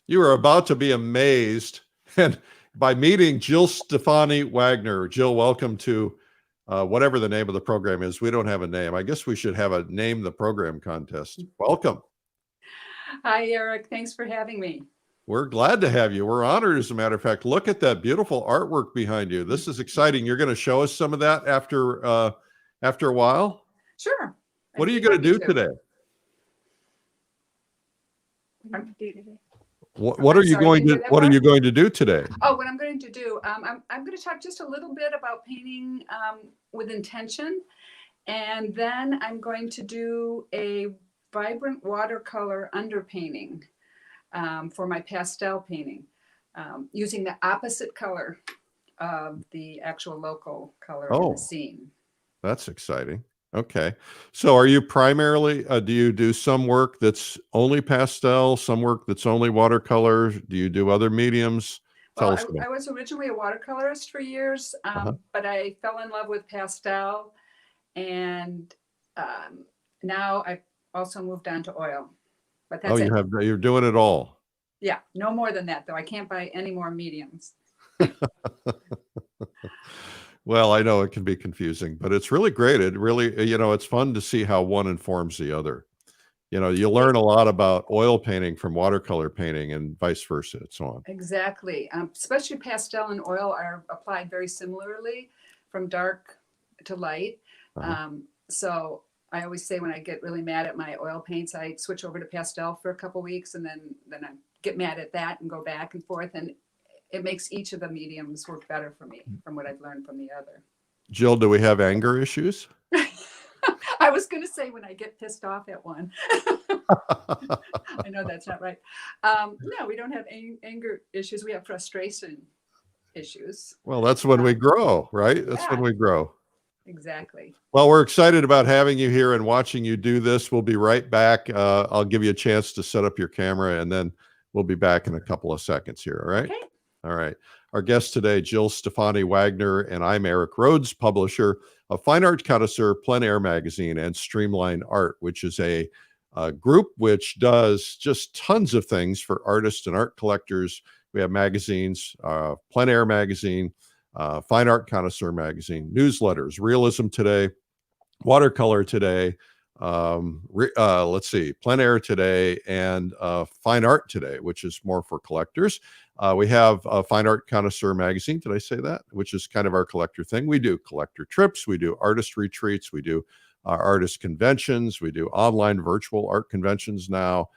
You are about to be amazed and by meeting Jill Stefani Wagner. Jill, welcome to whatever the name of the program is. We don't have a name. I guess we should have a name the program contest. Welcome. Hi, Eric. Thanks for having me. We're glad to have you. We're honored, as a matter of fact. Look at that beautiful artwork behind you. This is exciting. You're going to show us some of that after a while? Sure. What are you going to do today? What are you going to do today? Oh, what I'm going to do, I'm going to talk just a little bit about painting with intention, and then I'm going to do a vibrant watercolor underpainting for my pastel painting, using the opposite color of the actual local color of the scene. That's exciting. Okay. So are you primarily, do you do some work that's only pastel, some work that's only watercolor? Do you do other mediums? Well, I was originally a watercolorist for years, but I fell in love with pastel, and now I've also moved on to oil. But that's you're doing it all. Yeah, no more than that, though. I can't buy any more mediums. Well, I know it can be confusing, but it's really great. It really, it's fun to see how one informs the other. You learn a lot about oil painting from watercolor painting and vice versa and so on. Exactly. Especially pastel and oil are applied very similarly from dark to light. So I always say when I get really mad at my oil paints, I switch over to pastel for a couple of weeks, and then I get mad at that and go back and forth. And it makes each of the mediums work better for me from what I've learned from the other. Jill, do we have anger issues? I was going to say when I get pissed off at one. I know that's not right. No, we don't have anger issues. We have frustration issues. Well, that's when we grow, right? That's when we grow. Exactly. Well, we're excited about having you here and watching you do this. We'll be right back. I'll give you a chance to set up your camera, and then we'll be back in a couple of seconds here. All right? Okay. All right. Our guest today, Jill Stefani Wagner, and I'm Eric Rhodes, publisher of Fine Art Connoisseur, Plein Air Magazine, and Streamline Art, which is a group which does just tons of things for artists and art collectors. We have magazines, Plein Air Magazine, Fine Art Connoisseur Magazine, newsletters, Realism Today, Watercolor Today, let's see, Plein Air Today, and Fine Art Today, which is more for collectors. We have Fine Art Connoisseur Magazine. Did I say that? Which is kind of our collector thing. We do collector trips. We do artist retreats. We do artist conventions. We do online virtual art conventions now.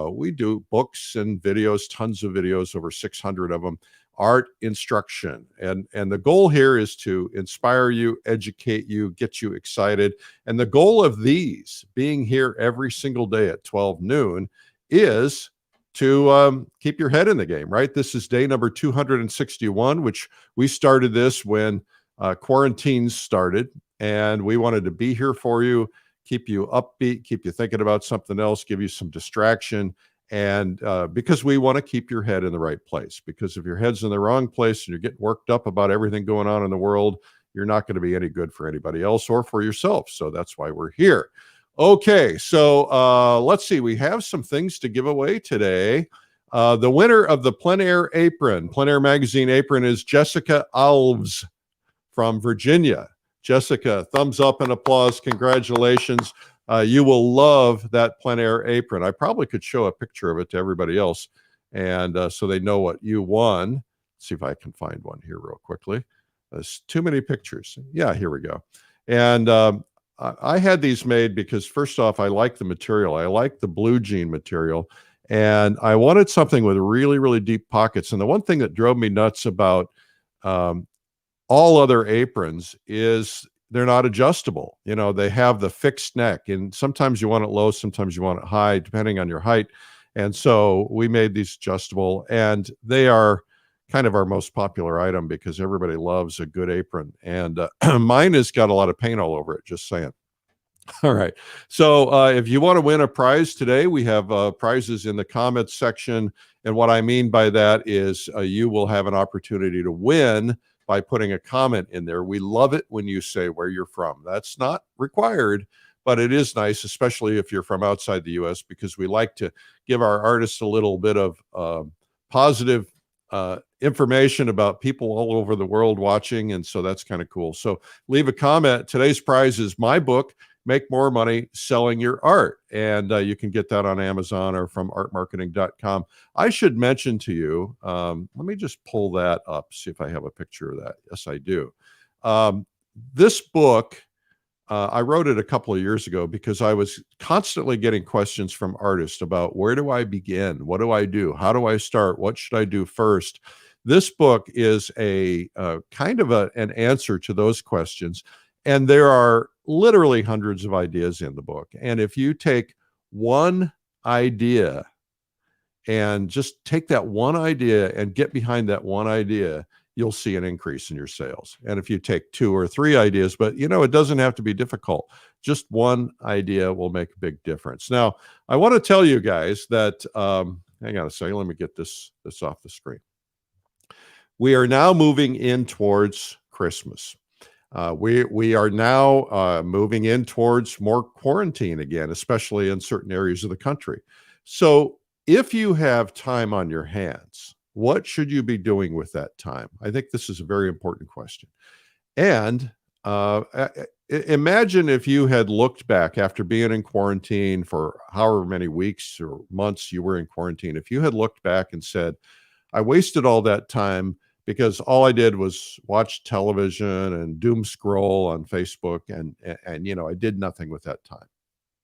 We do books and videos, tons of videos, over 600 of them. Art instruction. And the goal here is to inspire you, educate you, get you excited. And the goal of these, being here every single day at 12 noon, is to keep your head in the game, right? This is day number 261, which we started this when quarantines started, and we wanted to be here for you, keep you upbeat, keep you thinking about something else, give you some distraction, and because we want to keep your head in the right place. Because if your head's in the wrong place and you're getting worked up about everything going on in the world, you're not going to be any good for anybody else or for yourself. So that's why we're here. Okay, so let's see. We have some things to give away today. The winner of the Plein Air apron, Plein Air Magazine apron, is Jessica Alves from Virginia. Jessica, thumbs up and applause. Congratulations. You will love that Plein Air apron. I probably could show a picture of it to everybody else, and so they know what you won. Let's see if I can find one here real quickly. There's too many pictures. Yeah, here we go. And I had these made because, first off, I like the material. I like the blue jean material, and I wanted something with really, really deep pockets. And the one thing that drove me nuts about all other aprons is they're not adjustable. They have the fixed neck, and sometimes you want it low, sometimes you want it high, depending on your height. And so we made these adjustable, and they are kind of our most popular item because everybody loves a good apron. And mine has got a lot of paint all over it, just saying. All right. So if you want to win a prize today, we have prizes in the comments section. And what I mean by that is you will have an opportunity to win by putting a comment in there. We love it when you say where you're from. That's not required, but it is nice, especially if you're from outside the US, because we like to give our artists a little bit of positive information about people all over the world watching. And so that's kind of cool. So leave a comment. Today's prize is my book, Make More Money Selling Your Art. And you can get that on Amazon or from artmarketing.com. I should mention to you, let me just pull that up, see if I have a picture of that. Yes, I do. This book, I wrote it a couple of years ago because I was constantly getting questions from artists about where do I begin? What do I do? How do I start? What should I do first? This book is a kind of an answer to those questions. And there are literally hundreds of ideas in the book. And if you take one idea and just take that one idea and get behind that one idea, you'll see an increase in your sales. And if you take 2 or 3 ideas, but it doesn't have to be difficult. Just one idea will make a big difference. Now, I want to tell you guys that, hang on a second, let me get this off the screen. We are now moving in towards Christmas. We are now moving in towards more quarantine again, especially in certain areas of the country. So if you have time on your hands, what should you be doing with that time? I think this is a very important question. And imagine if you had looked back after being in quarantine for however many weeks or months you were in quarantine, if you had looked back and said, I wasted all that time because all I did was watch television and doom scroll on Facebook and I did nothing with that time.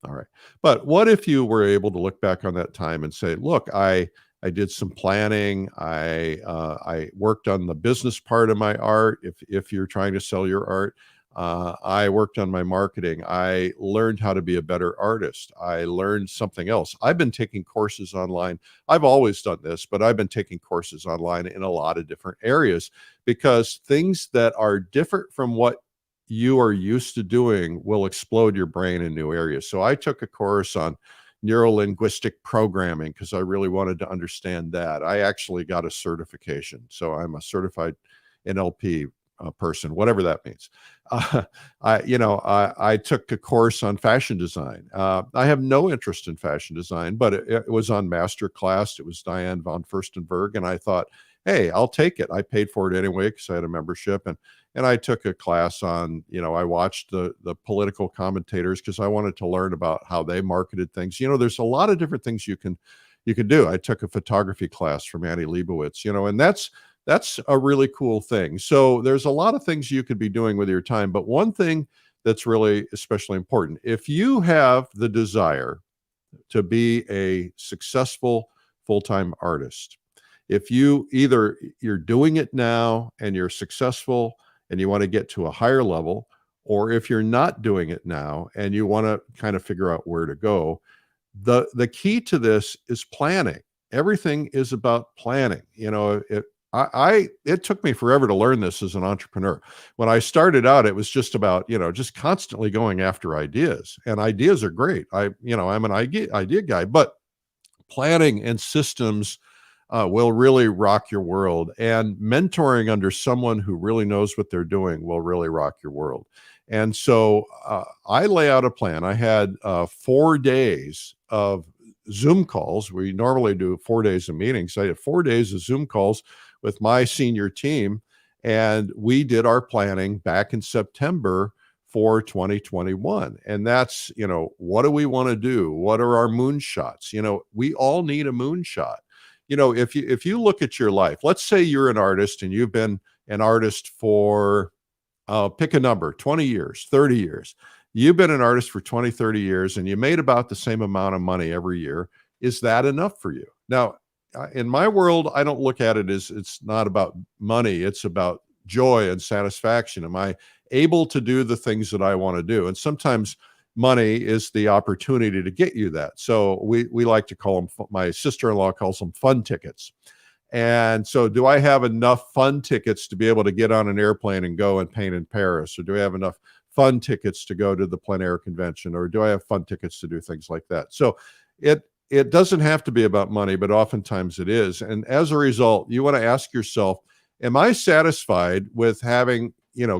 All right. But what if you were able to look back on that time and say, look, I did some planning. I worked on the business part of my art. If you're trying to sell your art, I worked on my marketing. I learned how to be a better artist. I learned something else. I've been taking courses online. I've always done this, but I've been taking courses online in a lot of different areas because things that are different from what you are used to doing will explode your brain in new areas. So I took a course on neuro-linguistic programming because I really wanted to understand that. I actually got a certification. So I'm a certified NLP person, whatever that means. I took a course on fashion design. I have no interest in fashion design, but it was on MasterClass. It was Diane von Furstenberg. And I thought, hey, I'll take it. I paid for it anyway because I had a membership. And I took a class on, I watched the political commentators because I wanted to learn about how they marketed things. There's a lot of different things you can do. I took a photography class from Annie Leibovitz, and that's a really cool thing. So there's a lot of things you could be doing with your time. But one thing that's really especially important, if you have the desire to be a successful full-time artist, if you're doing it now and you're successful and you want to get to a higher level, or if you're not doing it now and you want to kind of figure out where to go, the key to this is planning. Everything is about planning. It took me forever to learn this as an entrepreneur. When I started out, it was just about, just constantly going after ideas, and ideas are great. I'm an idea guy, but planning and systems will really rock your world, and mentoring under someone who really knows what they're doing will really rock your world. And so I lay out a plan. I had 4 days of Zoom calls. We normally do 4 days of meetings. I had 4 days of Zoom calls with my senior team, and we did our planning back in September for 2021. And that's, what do we want to do? What are our moonshots? We all need a moonshot. If you look at your life, let's say you're an artist and you've been an artist for, pick a number, 20 years, 30 years. You've been an artist for 20, 30 years, and you made about the same amount of money every year. Is that enough for you? Now, in my world, I don't look at it as it's not about money. It's about joy and satisfaction. Am I able to do the things that I want to do? And sometimes money is the opportunity to get you that. So we like to call them, my sister-in-law calls them fun tickets. And so do I have enough fun tickets to be able to get on an airplane and go and paint in Paris? Or do I have enough fun tickets to go to the plein air convention? Or do I have fun tickets to do things like that? So it doesn't have to be about money, but oftentimes it is. And as a result, you want to ask yourself, am I satisfied with having,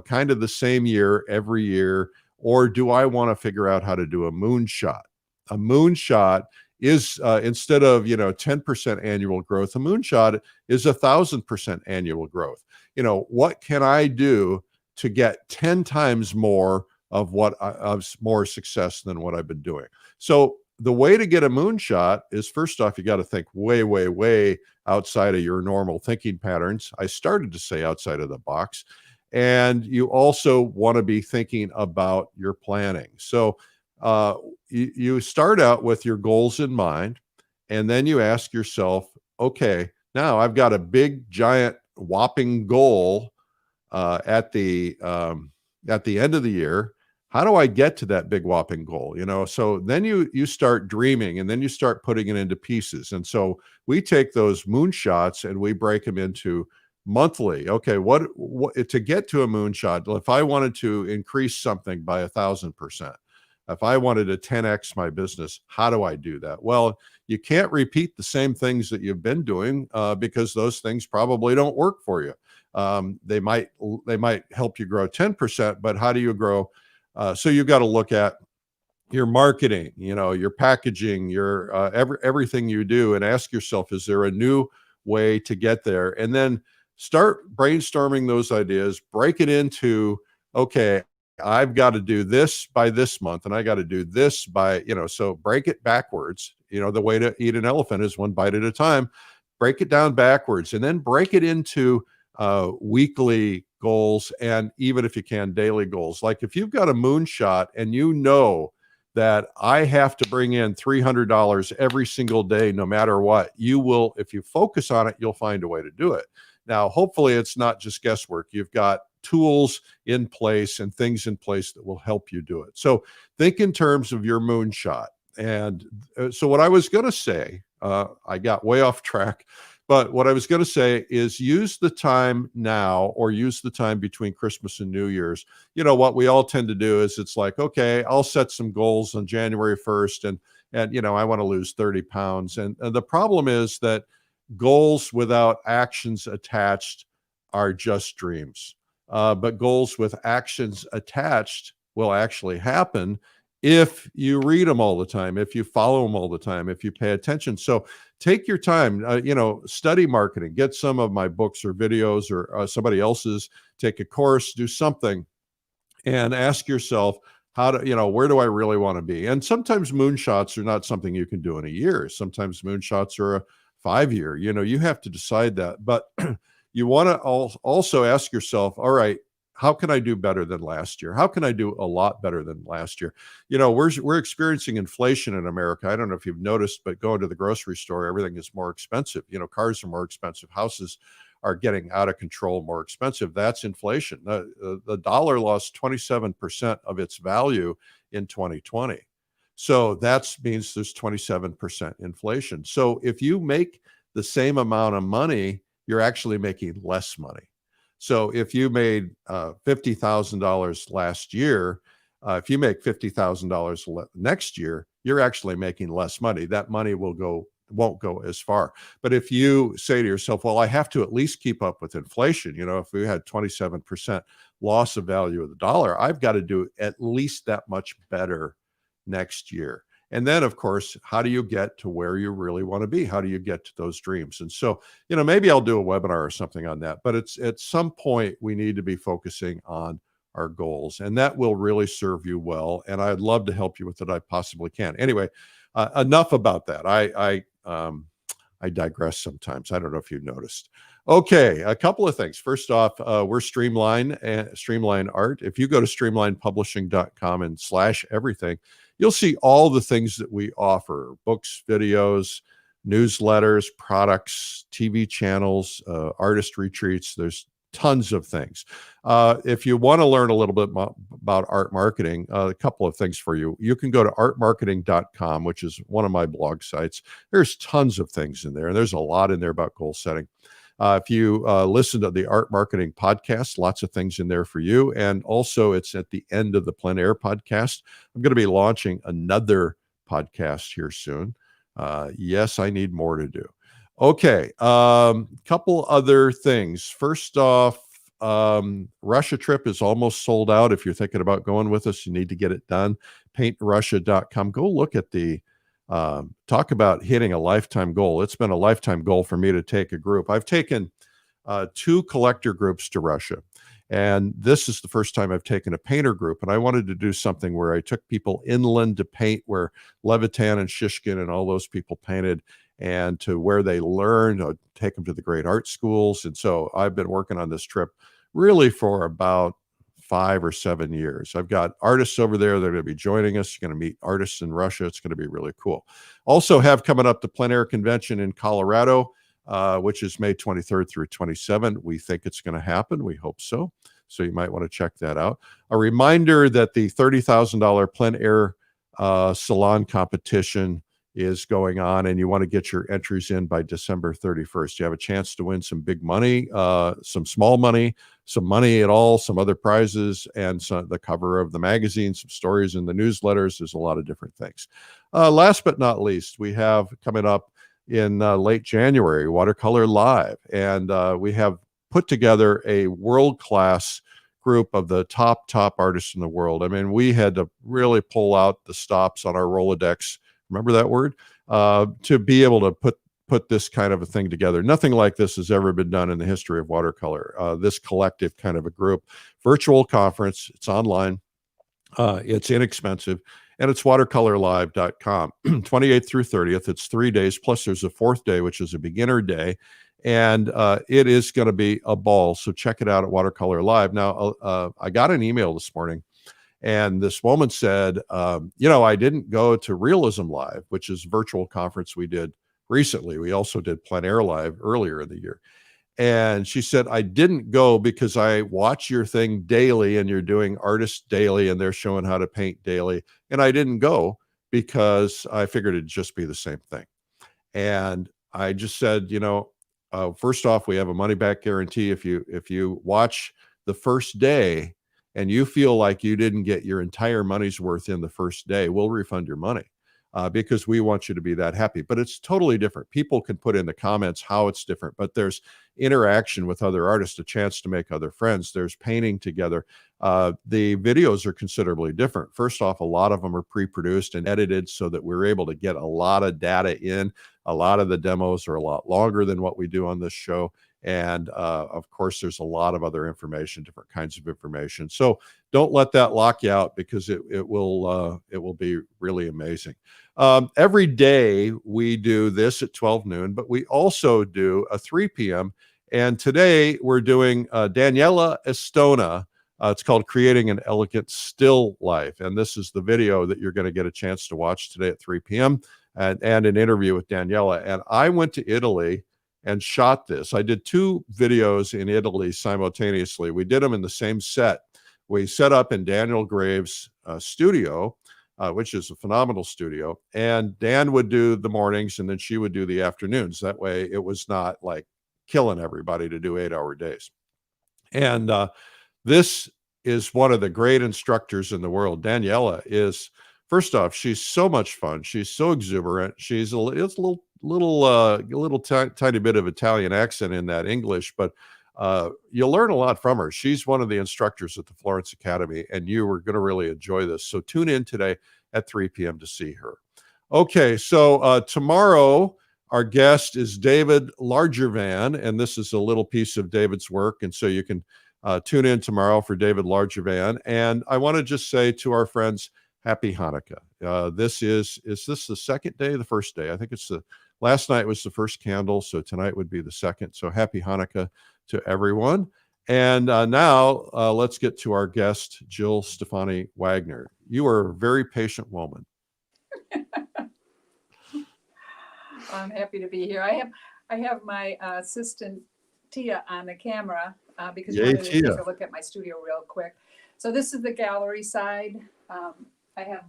kind of the same year every year, or do I want to figure out how to do a moonshot? A moonshot is instead of 10% annual growth, a moonshot is 1,000% annual growth. What can I do to get 10 times more of more success than what I've been doing? So the way to get a moonshot is, first off, you got to think way, way, way outside of your normal thinking patterns. I started to say outside of the box. And you also want to be thinking about your planning. So you start out with your goals in mind, and then you ask yourself, okay, now I've got a big, giant, whopping goal at the end of the year. How do I get to that big whopping goal? So then you start dreaming, and then you start putting it into pieces. And so we take those moonshots and we break them into monthly. Okay, what to get to a moonshot? If I wanted to increase something by 1,000%, if I wanted to 10x my business, how do I do that? Well, you can't repeat the same things that you've been doing because those things probably don't work for you. They might help you grow 10%, but how do you grow? So you've got to look at your marketing, your packaging, your everything you do, and ask yourself, is there a new way to get there? And then start brainstorming those ideas, break it into, okay, I've got to do this by this month, and I got to do this by, so break it backwards. The way to eat an elephant is one bite at a time. Break it down backwards, and then break it into weekly goals, and even if you can, daily goals. Like if you've got a moonshot and that I have to bring in $300 every single day, no matter what, you will, if you focus on it, you'll find a way to do it. Now, hopefully it's not just guesswork. You've got tools in place and things in place that will help you do it. So think in terms of your moonshot. And so what I was going to say, I got way off track, but what I was going to say is use the time now, or use the time between Christmas and New Year's. What we all tend to do is it's like, okay, I'll set some goals on January 1st and I want to lose 30 pounds. And the problem is that goals without actions attached are just dreams. But goals with actions attached will actually happen if you read them all the time, if you follow them all the time, if you pay attention. So take your time, study marketing, get some of my books or videos or somebody else's, take a course, do something, and ask yourself, where do I really want to be? And sometimes moonshots are not something you can do in a year. Sometimes moonshots are a 5-year, you have to decide that. But you want to also ask yourself, all right, how can I do better than last year? How can I do a lot better than last year? We're experiencing inflation in America. I don't know if you've noticed, but going to the grocery store, everything is more expensive. Cars are more expensive. Houses are getting out of control, more expensive. That's inflation. The dollar lost 27% of its value in 2020. So that means there's 27% inflation. So if you make the same amount of money, you're actually making less money. So if you made $50,000 last year, if you make $50,000 next year, you're actually making less money. That money won't go as far. But if you say to yourself, well, I have to at least keep up with inflation. If we had 27% loss of value of the dollar, I've got to do at least that much better next year. And then, of course, how do you get to where you really want to be? How do you get to those dreams? And so, maybe I'll do a webinar or something on that. But it's at some point we need to be focusing on our goals, and that will really serve you well. And I'd love to help you with it. I possibly can. Anyway, enough about that. I digress sometimes. I don't know if you've noticed. Okay, a couple of things. First off, we're Streamline Art. If you go to streamlinepublishing.com and /everything, you'll see all the things that we offer: books, videos, newsletters, products, TV channels, artist retreats. There's tons of things. If you want to learn a little bit about art marketing, a couple of things for you. You can go to artmarketing.com, which is one of my blog sites. There's tons of things in there, and there's a lot in there about goal setting. If you listen to the Art Marketing podcast, lots of things in there for you. And also, it's at the end of the Plein Air podcast. I'm going to be launching another podcast here soon. Yes, I need more to do. Okay, couple other things. First off, Russia trip is almost sold out. If you're thinking about going with us, you need to get it done. PaintRussia.com. Go look at the talk about hitting a lifetime goal. It's been a lifetime goal for me to take a group. I've taken 2 collector groups to Russia. And this is the first time I've taken a painter group. And I wanted to do something where I took people inland to paint where Levitan and Shishkin and all those people painted, and to where they learned. I'd take them to the great art schools. And so I've been working on this trip really for about 5 or 7 years. I've got artists over there that are going to be joining us. You're going to meet artists in Russia. It's going to be really cool. Also have coming up the Plein Air Convention in Colorado, which is May 23rd through 27th. We think it's going to happen. We hope so. So you might want to check that out. A reminder that the $30,000 Plein Air Salon competition is going on, and you want to get your entries in by December 31st. You have a chance to win some big money, some small money, some money at all, some other prizes, and the cover of the magazine, some stories in the newsletters. There's a lot of different things. Last but not least, we have coming up in late January, Watercolor Live. And we have put together a world-class group of the top artists in the world. I mean, we had to really pull out the stops on our Rolodex, remember that word, to be able to put this kind of a thing together. Nothing like this has ever been done in the history of watercolor, this collective kind of a group. Virtual conference, it's online, it's inexpensive, and it's watercolorlive.com. 28th through 30th, it's 3 days, plus there's a 4th day, which is a beginner day, and it is going to be a ball. So check it out at Watercolor Live. Now, I got an email this morning, and this woman said, I didn't go to Realism Live, which is a virtual conference we did recently. We also did Plein Air Live earlier in the year. And she said, I didn't go because I watch your thing daily, and you're doing Artist Daily, and they're showing how to paint daily. And I didn't go because I figured it'd just be the same thing. And I just said, first off, we have a money back guarantee. If you watch the first day and you feel like you didn't get your entire money's worth in the first day, we'll refund your money. Because we want you to be that happy. But it's totally different. People can put in the comments how it's different, but there's interaction with other artists, a chance to make other friends. There's painting together. The videos are considerably different. First off, a lot of them are pre-produced and edited so that we're able to get a lot of data in. A lot of the demos are a lot longer than what we do on this show. And of course, there's a lot of other information, different kinds of information. So don't let that lock you out, because it will be really amazing. Every day we do this at 12 noon, but we also do a 3 p.m. And today we're doing Daniela Estona. It's called Creating an Elegant Still Life. And this is the video that you're going to get a chance to watch today at 3 p.m. and an interview with Daniela. And I went to Italy and shot this. I did 2 videos in Italy simultaneously. We did them in the same set. We set up in Daniel Graves' studio, which is a phenomenal studio. And Dan would do the mornings, and then she would do the afternoons. That way it was not like killing everybody to do 8-hour days. And this is one of the great instructors in the world. Daniela is, first off, she's so much fun. She's so exuberant. She's a little tiny bit of Italian accent in that English, but you'll learn a lot from her. She's one of the instructors at the Florence Academy, and you are going to really enjoy this. So tune in today at 3 p.m. to see her. Okay, so tomorrow our guest is David Largervan, and this is a little piece of David's work, and so you can tune in tomorrow for David Largervan. And I want to just say to our friends, Happy Hanukkah. Is this the second day, the first day? I think last night was the first candle, so tonight would be the second. So happy Hanukkah to everyone. And now let's get to our guest, Jill Stefani Wagner. You are a very patient woman. I'm happy to be here. I have my assistant Tia on the camera because you wanted to take a look at my studio real quick. So this is the gallery side. I have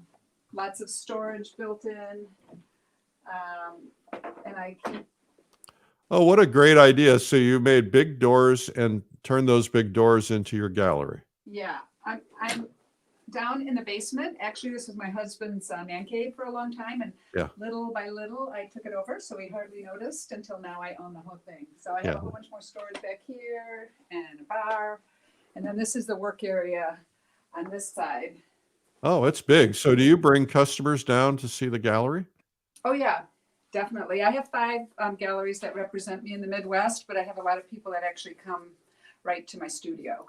lots of storage built in, and I keep. Oh, what a great idea. So you made big doors and turned those big doors into your gallery. Yeah, I'm down in the basement. Actually, this was my husband's man cave for a long time, and Yeah. little by little, I took it over, so he hardly noticed until now I own the whole thing. So I have Yeah. a whole bunch more storage back here and a bar, and then this is the work area on this side. Oh, it's big. So do you bring customers down to see the gallery? Oh yeah, definitely. I have 5 galleries that represent me in the Midwest, but I have a lot of people that actually come right to my studio.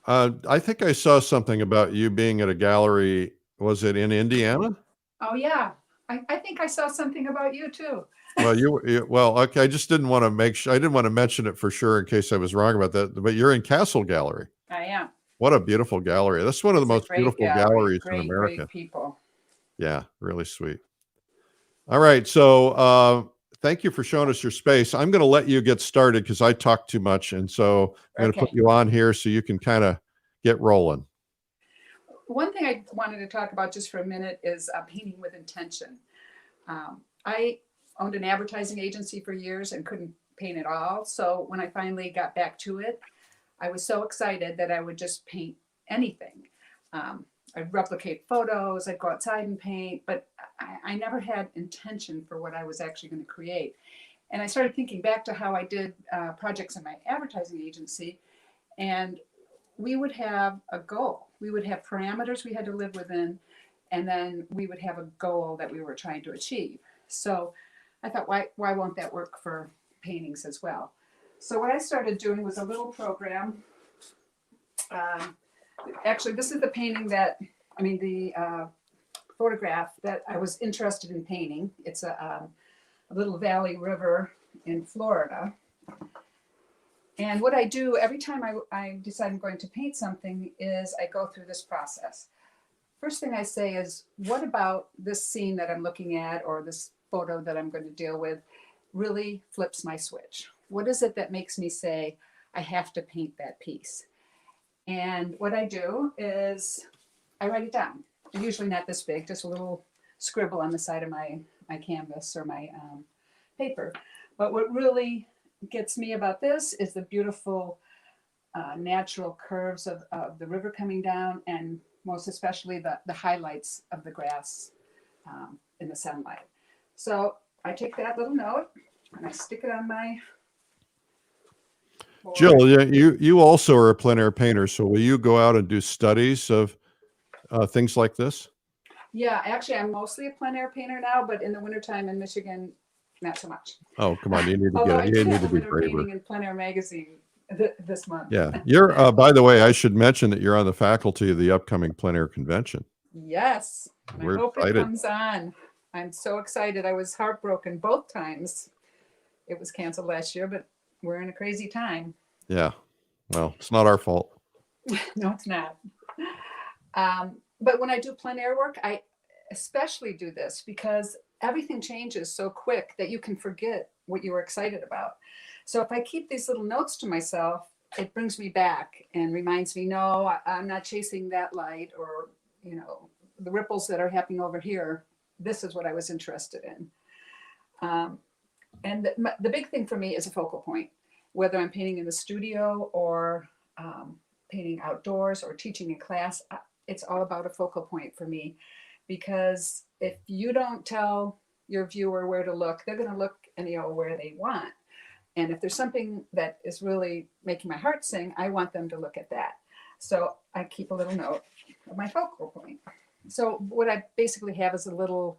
I think I saw something about you being at a gallery. Was it in Indiana? Oh yeah, I think I saw something about you too. Well, well, okay. I just didn't want to make sure. I didn't want to mention it for sure in case I was wrong about that. But you're in Castle Gallery. I am. What a beautiful gallery. That's one of the It's a most great beautiful gallery, galleries in great America. people. Yeah, really sweet. All right. So thank you for showing us your space. I'm going to let you get started because I talk too much. And so I'm going to put Okay. you on here so you can kind of get rolling. One thing I wanted to talk about just for a minute is painting with intention. I owned an advertising agency for years and couldn't paint at all. So when I finally got back to it, I was so excited that I would just paint anything. I'd replicate photos, I'd go outside and paint, but I never had intention for what I was actually going to create. And I started thinking back to how I did projects in my advertising agency, and we would have a goal. We would have parameters we had to live within, and then we would have a goal that we were trying to achieve. So I thought, why won't that work for paintings as well? So what I started doing was a little program. Actually, this is the painting the photograph that I was interested in painting. It's a little valley river in Florida. And what I do every time I decide I'm going to paint something is I go through this process. First thing I say is, what about this scene that I'm looking at or this photo that I'm going to deal with really flips my switch? What is it that makes me say, I have to paint that piece? And what I do is I write it down. Usually not this big, just a little scribble on the side of my canvas or my paper. But what really gets me about this is the beautiful natural curves of the river coming down, and most especially the highlights of the grass in the sunlight. So I take that little note and I stick it on my board. Jill, you also are a plein air painter. So will you go out and do studies of things like this? Yeah, actually, I'm mostly a plein air painter now, but in the wintertime in Michigan, not so much. Oh, come on. You need to Although get I it. do You need have to a be winter braver. painting in Plein Air magazine this month. Yeah. You're, by the way, I should mention that you're on the faculty of the upcoming plein air convention. Yes. I We're hope excited. it comes on. I'm so excited. I was heartbroken both times. It was canceled last year, but we're in a crazy time. Yeah. Well, it's not our fault. No, it's not. But when I do plein air work, I especially do this because everything changes so quick that you can forget what you were excited about. So if I keep these little notes to myself, it brings me back and reminds me, no, I'm not chasing that light, or, the ripples that are happening over here. This is what I was interested in. And the big thing for me is a focal point, whether I'm painting in the studio or painting outdoors or teaching in class. It's all about a focal point for me, because if you don't tell your viewer where to look, they're going to look where they want. And if there's something that is really making my heart sing, I want them to look at that. So I keep a little note of my focal point. So what I basically have is a little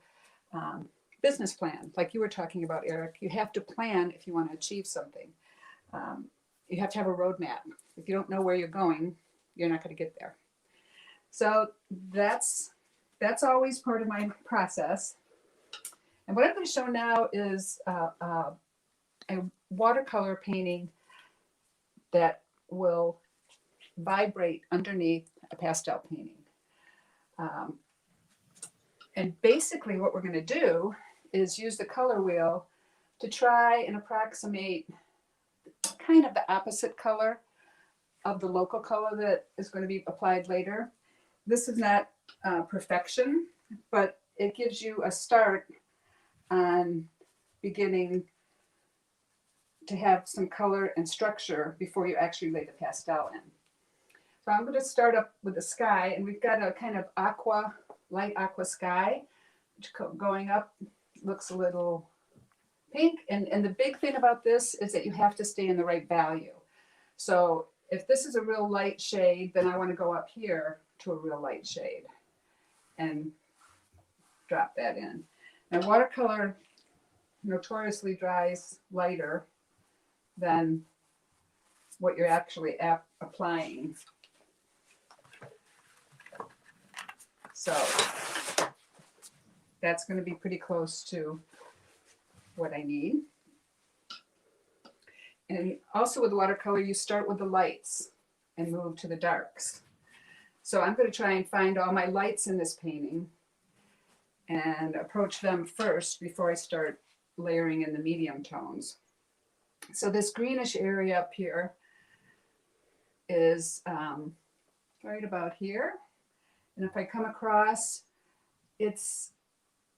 business plan, like you were talking about, Eric. You have to plan if you want to achieve something. You have to have a roadmap. If you don't know where you're going, you're not going to get there. So that's always part of my process. And what I'm going to show now is a watercolor painting that will vibrate underneath a pastel painting. And basically what we're going to do is use the color wheel to try and approximate kind of the opposite color of the local color that is going to be applied later. This is not perfection, but it gives you a start on beginning to have some color and structure before you actually lay the pastel in. So I'm going to start up with the sky, and we've got a kind of light aqua sky, which going up looks a little pink. And the big thing about this is that you have to stay in the right value. So if this is a real light shade, then I want to go up here to a real light shade and drop that in. Now watercolor notoriously dries lighter than what you're actually applying. So that's going to be pretty close to what I need. And also with watercolor, you start with the lights and move to the darks. So I'm going to try and find all my lights in this painting and approach them first before I start layering in the medium tones. So this greenish area up here is right about here. And if I come across, it's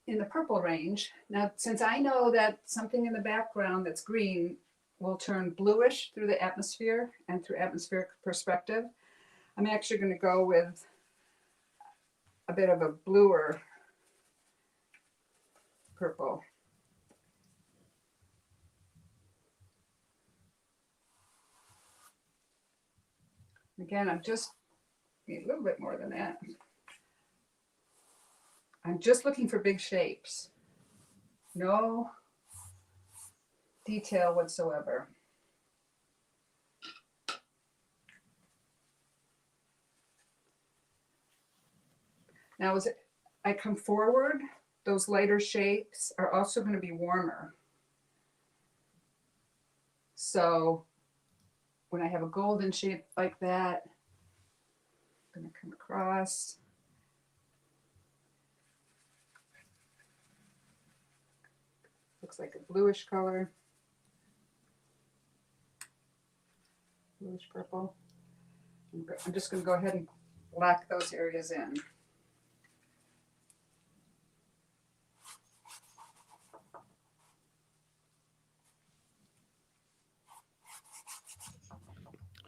in the purple range. Now, since I know that something in the background that's green will turn bluish through the atmosphere and through atmospheric perspective, I'm actually going to go with a bit of a bluer purple. Again, I'm just a little bit more than that. I'm just looking for big shapes. No detail whatsoever. Now, as I come forward, those lighter shapes are also going to be warmer. So when I have a golden shape like that, I'm going to come across. Looks like a bluish color. Bluish purple. I'm just going to go ahead and black those areas in.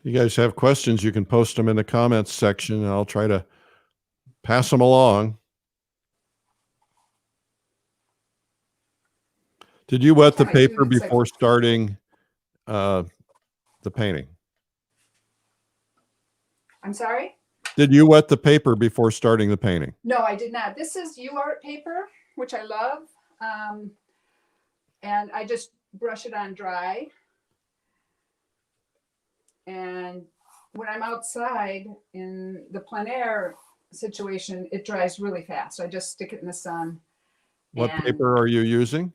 You guys have questions, you can post them in the comments section and I'll try to pass them along. Did you wet the paper before starting the painting? I'm sorry? Did you wet the paper before starting the painting? No, I did not. This is UArt paper, which I love. And I just brush it on dry. And when I'm outside in the plein air situation, it dries really fast. So I just stick it in the sun. What paper are you using?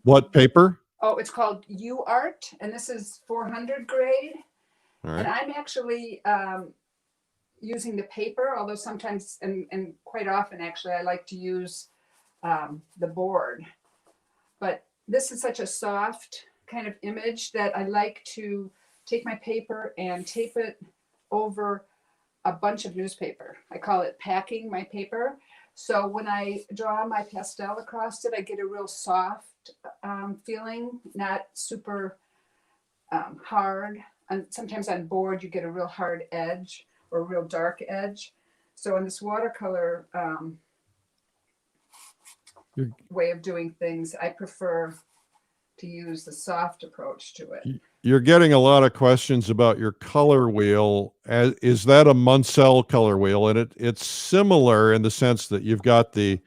What paper? Oh, it's called UArt, and this is 400 grade. All right. And I'm actually using the paper, although sometimes, and quite often actually, I like to use the board. But this is such a soft kind of image that I like to take my paper and tape it over a bunch of newspaper. I call it packing my paper. So when I draw my pastel across it, I get a real soft feeling, not super hard. And sometimes on board, you get a real hard edge or a real dark edge. So in this watercolor way of doing things, I prefer to use the soft approach to it. You're getting a lot of questions about your color wheel. Is that a Munsell color wheel? And it's similar in the sense that you've got the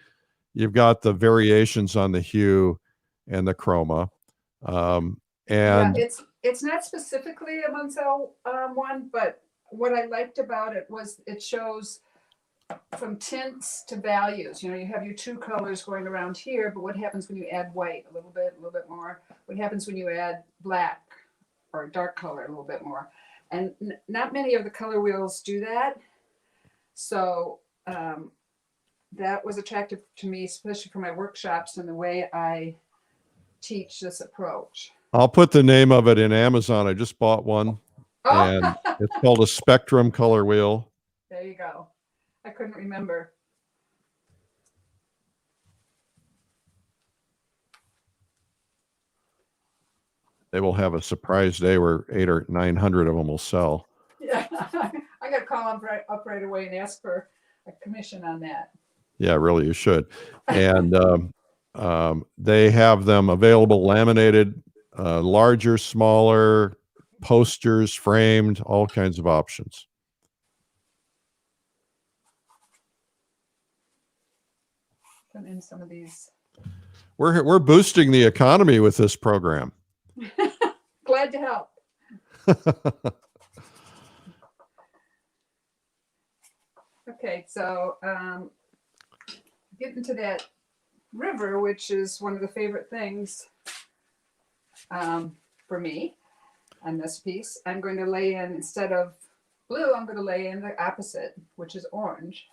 variations on the hue and the chroma. And yeah, it's not specifically a Munsell one, but what I liked about it was it shows from tints to values. You know, you have your two colors going around here, but what happens when you add white a little bit more? What happens when you add black or dark color a little bit more? And not many of the color wheels do that. So that was attractive to me, especially for my workshops and the way I teach this approach. I'll put the name of it in Amazon. I just bought one. Oh. And it's called a Spectrum color wheel. There you go. I couldn't remember. they will have a surprise day where 800 or 900 of them will sell. Yeah, I got to call up right away and ask for a commission on that. Yeah, really, you should. And they have them available laminated, larger, smaller, posters, framed, all kinds of options. Put in some of these. We're boosting the economy with this program. Glad to help. Okay, so getting to that river, which is one of the favorite things for me on this piece, I'm going to lay in, instead of blue, I'm going to lay in the opposite, which is orange.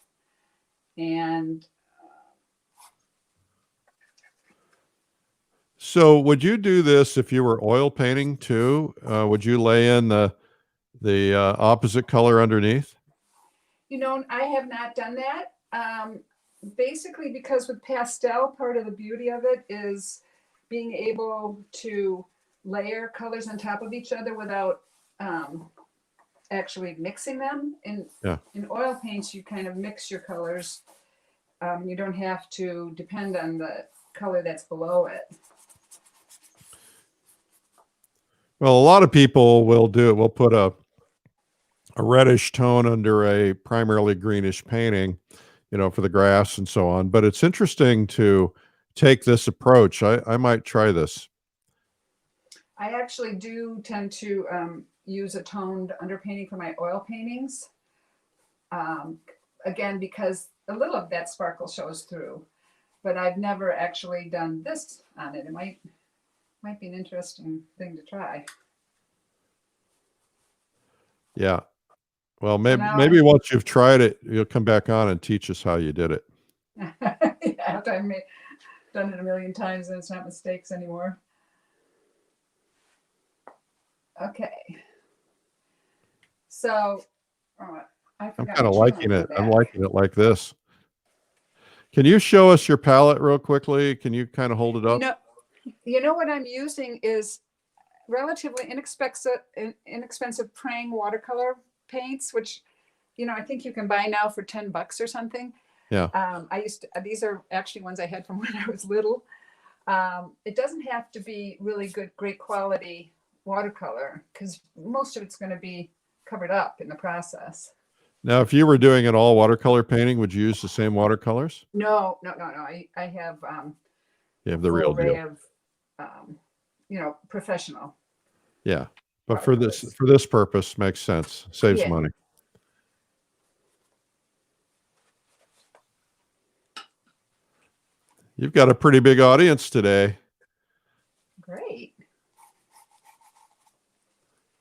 And so would you do this if you were oil painting too? Would you lay in the opposite color underneath? you know, I have not done that. Basically, because with pastel, part of the beauty of it is being able to layer colors on top of each other without actually mixing them. In oil paints, you kind of mix your colors. You don't have to depend on the color that's below it. Well, a lot of people will do it. We'll put a reddish tone under a primarily greenish painting, you know, for the grass and so on. But it's interesting to take this approach. I might try this. I actually do tend to use a toned underpainting for my oil paintings. Again, because a little of that sparkle shows through, but I've never actually done this on it. It might be an interesting thing to try. Yeah. Well, maybe once you've tried it, you'll come back on and teach us how you did it. Yeah, after I've done it a million times and it's not mistakes anymore. Okay. So, I'm kind of liking it. I'm liking it like this. Can you show us your palette real quickly? Can you kind of hold it up? You know what I'm using is relatively inexpensive Prang watercolor paints, which, you know, I think you can buy now for $10 or something. Yeah. These are actually ones I had from when I was little. It doesn't have to be really great quality watercolor because most of it's going to be covered up in the process. Now, if you were doing it all watercolor painting, would you use the same watercolors? No. I have you have the real deal of you know, professional. Yeah, but for this purpose, makes sense. Saves money. You've got a pretty big audience today. Great.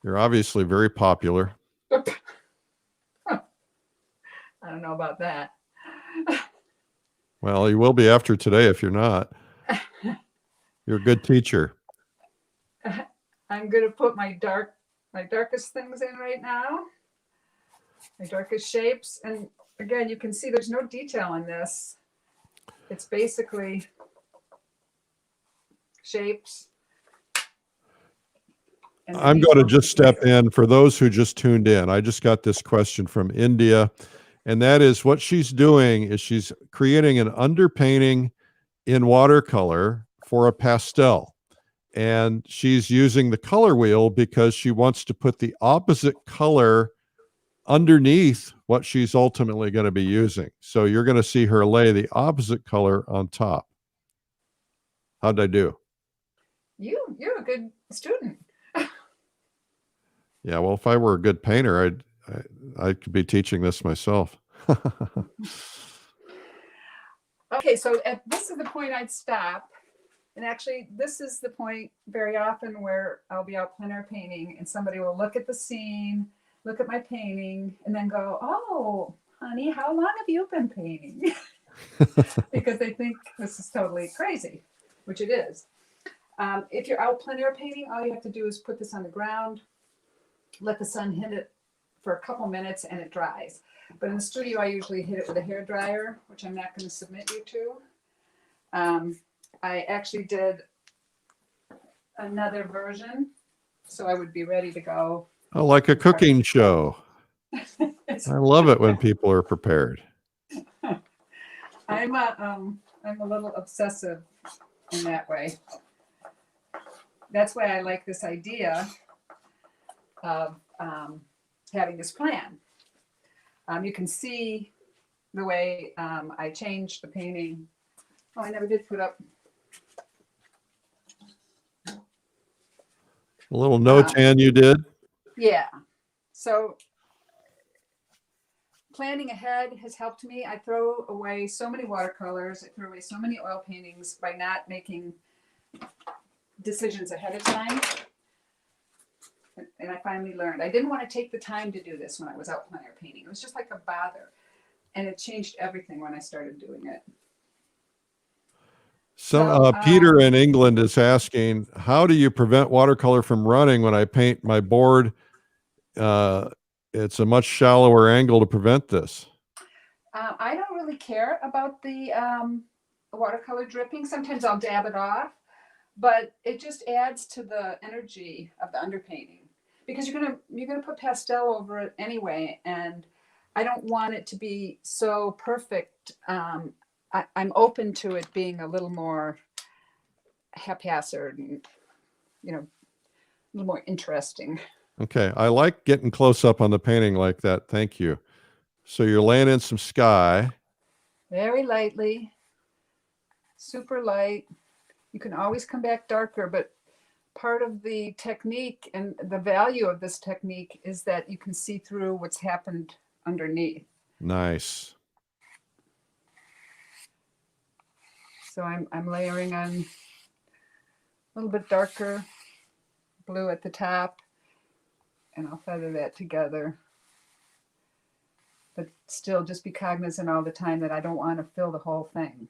You're obviously very popular. I don't know about that. Well, you will be after today if you're not. You're a good teacher. I'm going to put my darkest things in right now. My darkest shapes. And again, you can see there's no detail in this. It's basically shapes. I'm going to just step in for those who just tuned in. I just got this question from India, and that is what she's doing is she's creating an underpainting in watercolor for a pastel. And she's using the color wheel because she wants to put the opposite color underneath what she's ultimately going to be using. So you're going to see her lay the opposite color on top. How'd I do? You're a good student. Yeah, well, if I were a good painter, I could be teaching this myself. Okay, so this is the point I'd stop. And actually, this is the point very often where I'll be out plein air painting and somebody will look at the scene, look at my painting, and then go, "Oh, honey, how long have you been painting?" Because they think this is totally crazy, which it is. If you're out plein air painting, all you have to do is put this on the ground, let the sun hit it for a couple minutes, and it dries. But in the studio, I usually hit it with a hair dryer, which I'm not going to submit you to. I actually did another version, so I would be ready to go. Oh, like a cooking show. I love it when people are prepared. I'm a little obsessive in that way. That's why I like this idea of having this plan. You can see the way I changed the painting. Oh, I never did put up. A little no-tan you did? Yeah. So planning ahead has helped me. I throw away so many watercolors. I throw away so many oil paintings by not making decisions ahead of time. And I finally learned. I didn't want to take the time to do this when I was out plein air painting. It was just like a bother. And it changed everything when I started doing it. So Peter in England is asking, how do you prevent watercolor from running when I paint my board? It's a much shallower angle to prevent this. I don't really care about the watercolor dripping. Sometimes I'll dab it off, but it just adds to the energy of the underpainting because you're gonna put pastel over it anyway, and I don't want it to be so perfect. I'm open to it being a little more haphazard and, you know, a little more interesting. Okay, I like getting close up on the painting like that. Thank you. So you're laying in some sky. Very lightly, super light. You can always come back darker, but part of the technique and the value of this technique is that you can see through what's happened underneath. Nice. So I'm layering on a little bit darker blue at the top, and I'll feather that together. But still just be cognizant all the time that I don't want to fill the whole thing.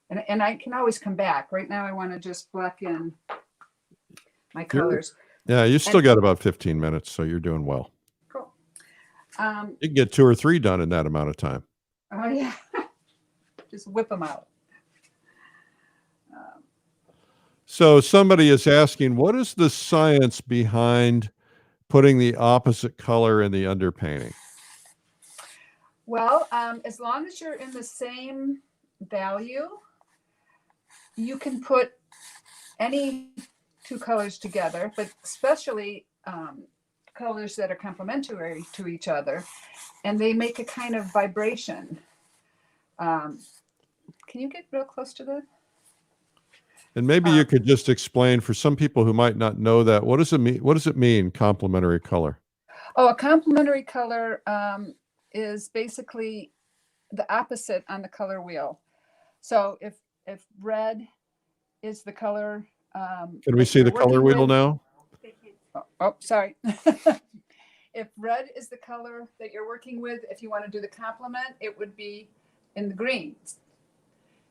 And I can always come back. Right now I want to just black in my colors. Yeah, you still got about 15 minutes, so you're doing well. Cool. You can get 2 or 3 done in that amount of time. Oh yeah. Just whip them out. So somebody is asking, what is the science behind putting the opposite color in the underpainting? Well, as long as you're in the same value, you can put any 2 colors together, but especially colors that are complementary to each other, and they make a kind of vibration. Can you get real close to the? And maybe you could just explain for some people who might not know that, what does it mean? What does it mean, complementary color? Oh, a complementary color is basically the opposite on the color wheel. So if red is the color, can we see the color wheel now? Oh, sorry. If red is the color that you're working with, if you want to do the complement, it would be in the greens.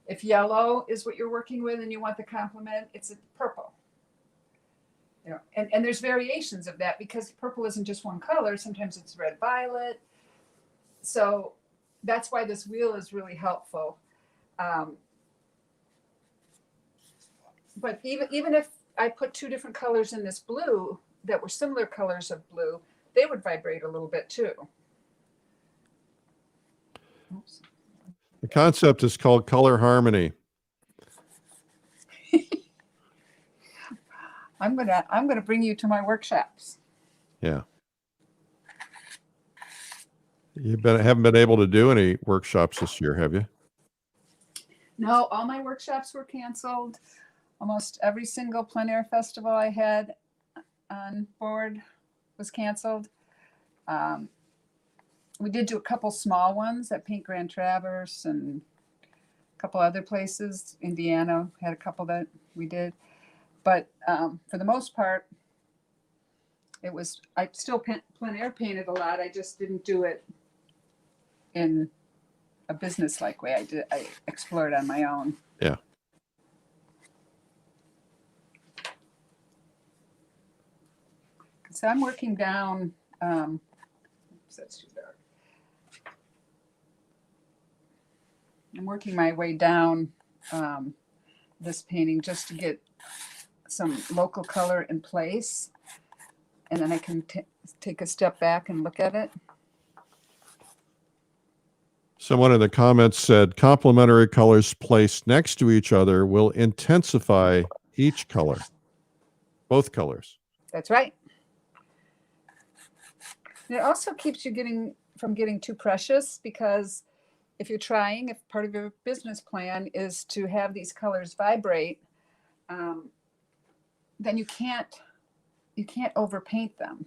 If yellow is what you're working with and you want the complement, it's purple. You know, and there's variations of that because purple isn't just one color. Sometimes it's red violet. So that's why this wheel is really helpful. But even if I put 2 different colors in this blue that were similar colors of blue, they would vibrate a little bit too. Oops. The concept is called color harmony. I'm gonna bring you to my workshops. Yeah. You haven't been able to do any workshops this year, have you? No, all my workshops were canceled. Almost every single plein air festival I had on board was canceled. We did do a couple small ones at Paint Grand Traverse and a couple other places. Indiana had a couple that we did. But for the most part, I still plein air painted a lot. I just didn't do it in a business-like way. I explored on my own. Yeah. So I'm working down, oops, that's too dark. I'm working my way down this painting just to get some local color in place, and then I can take a step back and look at it. Someone in the comments said complementary colors placed next to each other will intensify each color, both colors. That's right. And it also keeps you from getting too precious, because if part of your business plan is to have these colors vibrate, then you can't overpaint them.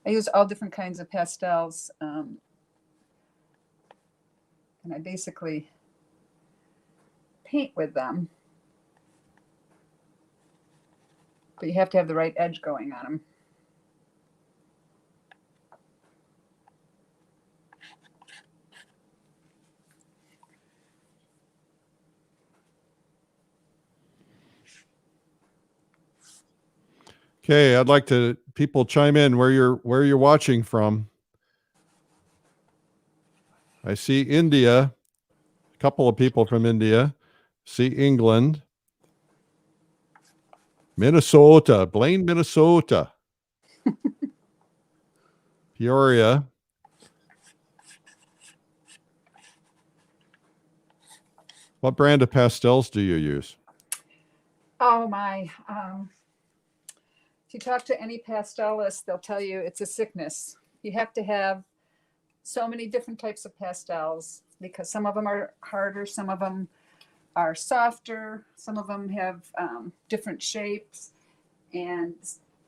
I use all different kinds of pastels, and I basically paint with them. But you have to have the right edge going on them. Okay, I'd like people chime in where you're watching from. I see India, a couple of people from India. See England, Minnesota, Blaine, Minnesota, Peoria. What brand of pastels do you use? Oh my. If you talk to any pastelist, they'll tell you it's a sickness. You have to have so many different types of pastels, because some of them are harder, some of them are softer, some of them have different shapes, and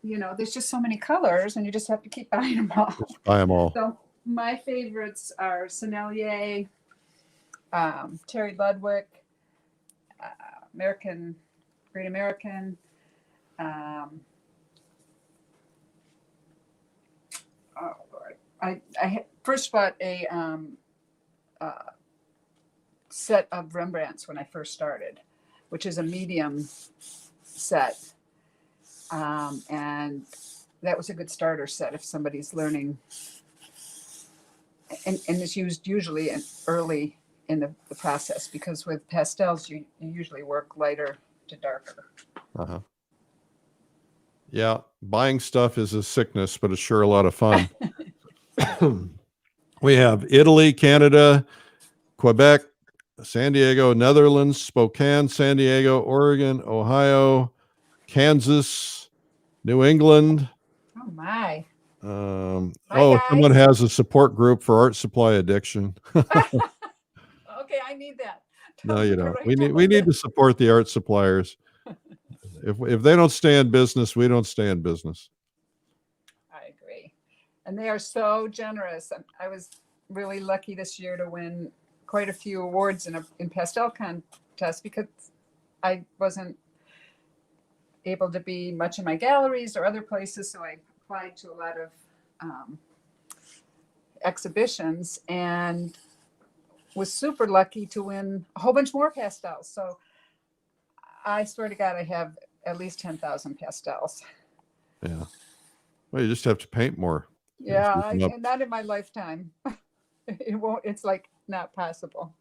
there's just so many colors, and you just have to keep buying them all. Just buy them all. So my favorites are Sennelier, Terry Ludwig, Great American. Oh Lord! I first bought a set of Rembrandts when I first started, which is a medium set, and that was a good starter set if somebody's learning. And it's used usually early in the process, because with pastels you usually work lighter to darker. Uh-huh. Yeah, buying stuff is a sickness, but it's sure a lot of fun. We have Italy, Canada, Quebec, San Diego, Netherlands, Spokane, San Diego, Oregon, Ohio, Kansas, New England. Oh my. Someone has a support group for art supply addiction. Okay, I need that. No, you don't. We need to support the art suppliers. If they don't stay in business, we don't stay in business. I agree. And they are so generous. I was really lucky this year to win quite a few awards in pastel contests, because I wasn't able to be much in my galleries or other places, so I applied to a lot of exhibitions and was super lucky to win a whole bunch more pastels. So I swear to God, I have at least 10,000 pastels. Yeah. Well, you just have to paint more. Yeah, not in my lifetime. It won't. It's like not possible.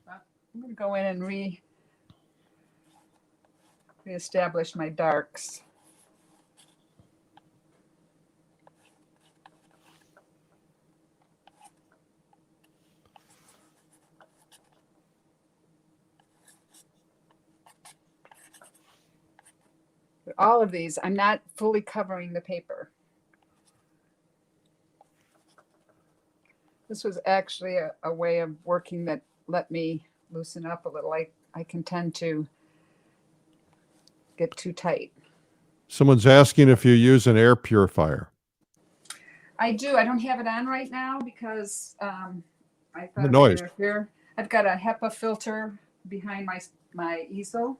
I'm going to go in and reestablish my darks. But all of these, I'm not fully covering the paper. This was actually a way of working that let me loosen up a little. I can tend to get too tight. Someone's asking if you use an air purifier. I do. I don't have it on right now because I thought the noise. I've got a HEPA filter behind my easel.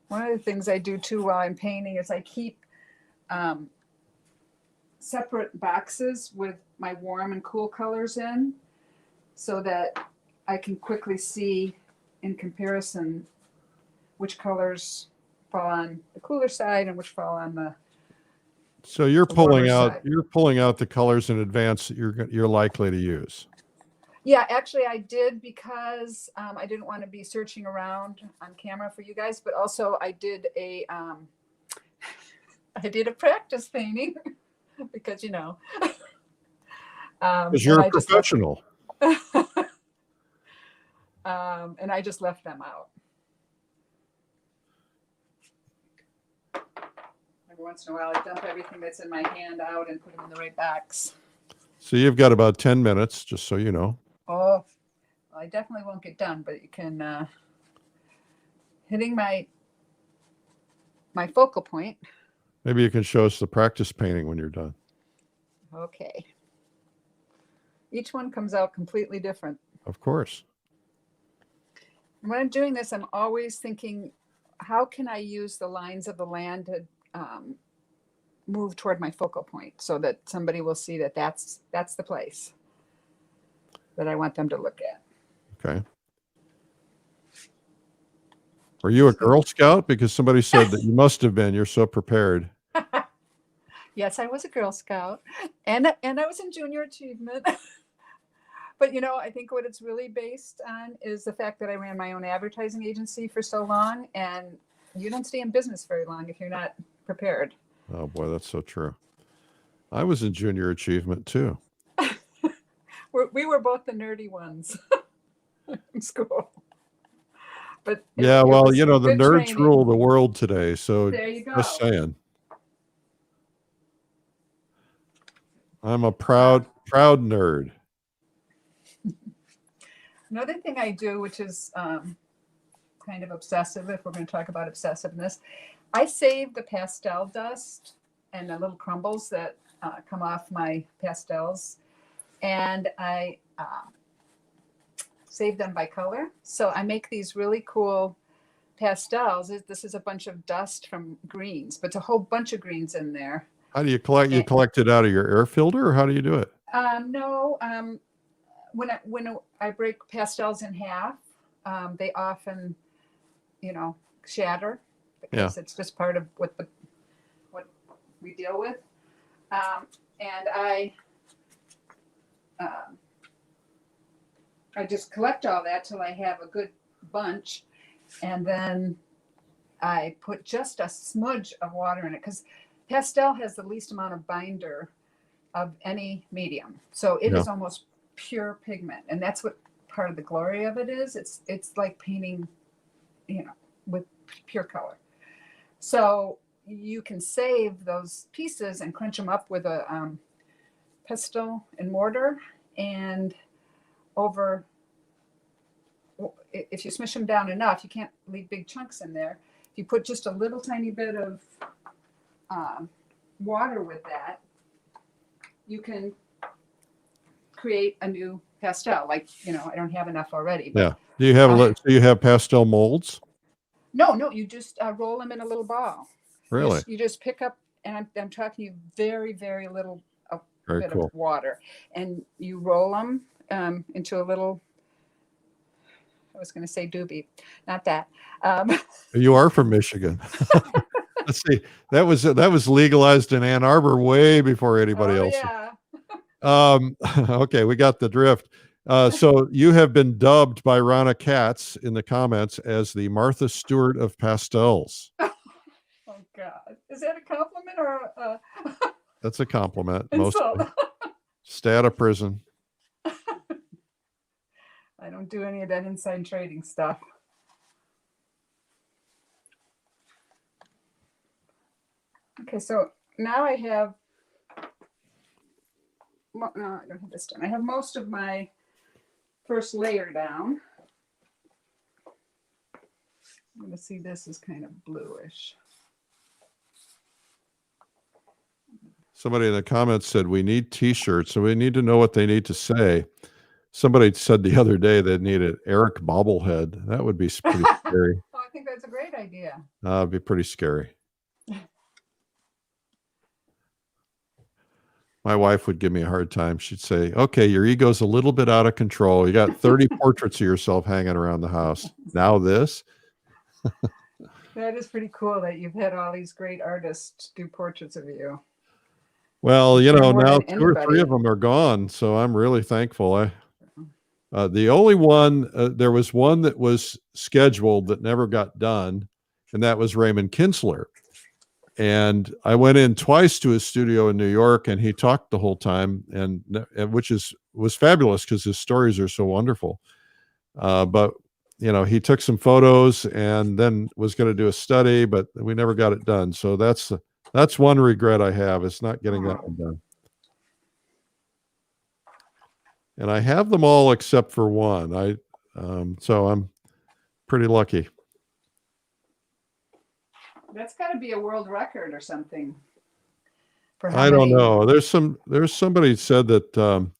One of the things I do too while I'm painting is I keep separate boxes with my warm and cool colors in, so that I can quickly see in comparison which colors fall on the cooler side and which fall on the So you're the pulling warmer out side. you're pulling out the colors in advance that you're likely to use. Yeah, actually I did because I didn't want to be searching around on camera for you guys, but also I did a I did a practice painting because, you know, Because and you're a I just left, professional. and I just left them out. Every once in a while, I dump everything that's in my hand out and put them in the right box. So you've got about 10 minutes, just so you know. Oh, well, I definitely won't get done, but you can, hitting my focal point. Maybe you can show us the practice painting when you're done. Okay. Each one comes out completely different. Of course. And when I'm doing this, I'm always thinking, how can I use the lines of the land to move toward my focal point so that somebody will see that that's the place that I want them to look at. Okay. Are you a Girl Scout? Because somebody said that you must have been. You're so prepared. Yes, I was a Girl Scout, and I was in junior achievement. But you know, I think what it's really based on is the fact that I ran my own advertising agency for so long, and you don't stay in business very long if you're not prepared. Oh boy, that's so true. I was in junior achievement too. We were both the nerdy ones in school. But Yeah, well, you know, the good nerds training. rule the world today. So There you go. just saying. I'm a proud nerd. Another thing I do, which is kind of obsessive, if we're going to talk about obsessiveness, I save the pastel dust and the little crumbles that come off my pastels, and I save them by color. So I make these really cool pastels. This is a bunch of dust from greens, but it's a whole bunch of greens in there. How do you collect? You collect it out of your air filter, or how do you do it? No. When I break pastels in half, they often, you know, shatter because it's just part of what we deal with. And I just collect all that till I have a good bunch, and then I put just a smudge of water in it because pastel has the least amount of binder of any medium, so it is almost pure pigment, and that's what part of the glory of it is. It's like painting, you know, with pure color. So you can save those pieces and crunch them up with a pestle and mortar, and if you smush them down enough, you can't leave big chunks in there. If you put just a little tiny bit of water with that, you can create a new pastel. Like, you know, I don't have enough already. But, yeah. Do you have so you have pastel molds? No, you just roll them in a little ball. Really? You just pick up, and I'm talking you very, very little Very bit cool. of water, and you roll them into a little, I was going to say doobie, not that. You are from Michigan. Let's see. That was legalized in Ann Arbor way before anybody else. Yeah. Okay, we got the drift. So you have been dubbed by Ronna Katz in the comments as the Martha Stewart of pastels. Oh God, is that a compliment or That's a compliment, insult? mostly. Stay out of prison. I don't do any of that inside trading stuff. Okay, so now I have, no, I don't have this done. I have most of my first layer down. I'm going to see this is kind of bluish. Somebody in the comments said we need t-shirts, so we need to know what they need to say. Somebody said the other day they need an Eric bobblehead. That would be pretty scary. Oh, I think that's a great idea. It'd be pretty scary. My wife would give me a hard time. She'd say, okay, your ego's a little bit out of control. You got 30 portraits of yourself hanging around the house. Now this. That is pretty cool that you've had all these great artists do portraits of you. Well, I'm sure more now than 2 or 3 of anybody. them are gone, so I'm really thankful. The only one, there was one that was scheduled that never got done, and that was Raymond Kinsler. And I went in twice to his studio in New York, and he talked the whole time, and which was fabulous because his stories are so wonderful. But he took some photos and then was going to do a study, but we never got it done. So that's one regret I have, is not getting that one done. And I have them all except for one. So I'm pretty lucky. That's got to be a world record or something. For how I don't many? know. There's somebody said that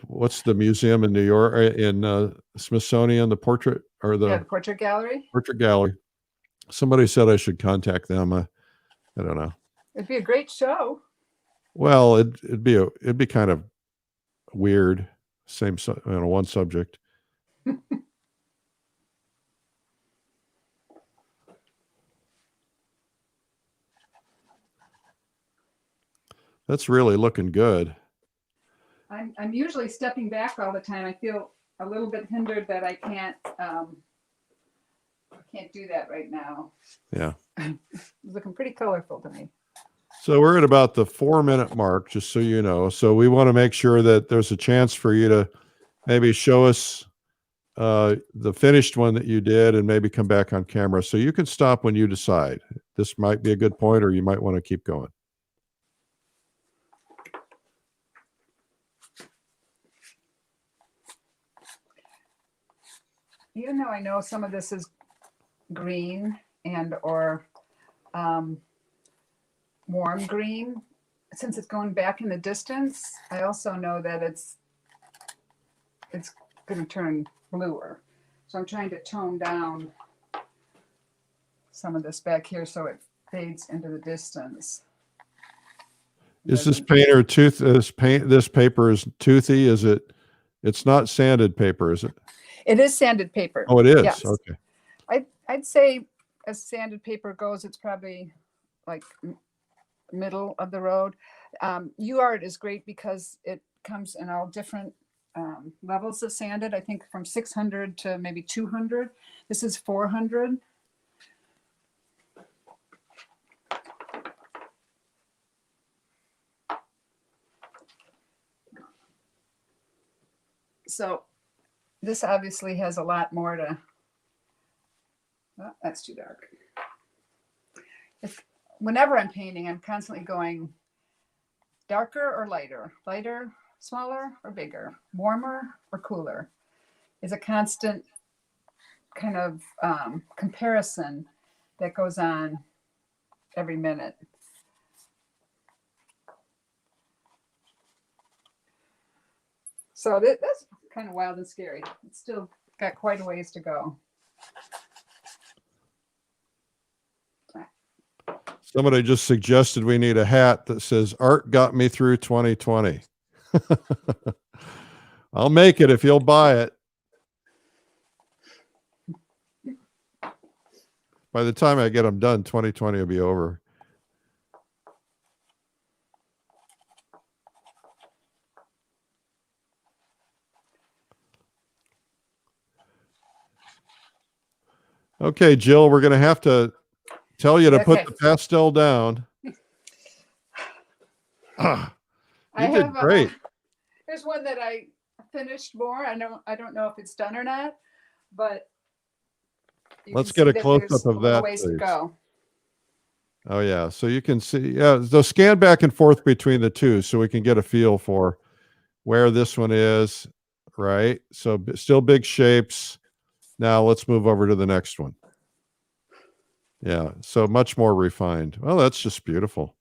what's the museum in New York, in Smithsonian, the portrait or Yeah, the the portrait gallery. portrait gallery. Somebody said I should contact them. I don't know. It'd be a great show. Well, it'd be kind of weird. Same, one subject. That's really looking good. I'm usually stepping back all the time. I feel a little bit hindered that I can't do that right now. Yeah. It's looking pretty colorful to me. So we're at about the 4-minute mark, just so you know. So we want to make sure that there's a chance for you to maybe show us the finished one that you did and maybe come back on camera. So you can stop when you decide. This might be a good point, or you might want to keep going. Even though I know some of this is green and or warm green, since it's going back in the distance, I also know that it's going to turn bluer. So I'm trying to tone down some of this back here so it fades into the distance. Is this painter this paper is toothy? Is it? It's not sanded paper, is it? It is sanded paper. Oh, it is. Yes. Okay. I'd say as sanded paper goes, it's probably like middle of the road. UArt is great because it comes in all different levels of sanded. I think from 600 to maybe 200. This is 400. So this obviously has a lot more to, oh, that's too dark. Whenever I'm painting, I'm constantly going darker or lighter, lighter, smaller or bigger, warmer or cooler. Is a constant kind of comparison that goes on every minute. So that's kind of wild and scary. It's still got quite a ways to go. Somebody just suggested we need a hat that says "Art got me through 2020." I'll make it if you'll buy it. By the time I get them done, 2020 will be over. Okay, Jill, we're going to have to tell you to put the pastel down. You did great. There's one that I finished more. I don't know if it's done or not, but let's get a close-up of that, ways to go. Oh yeah, so you can see, yeah, so scan back and forth between the two so we can get a feel for where this one is, right? So still big shapes. Now let's move over to the next one. Yeah, so much more refined. Well, that's just beautiful.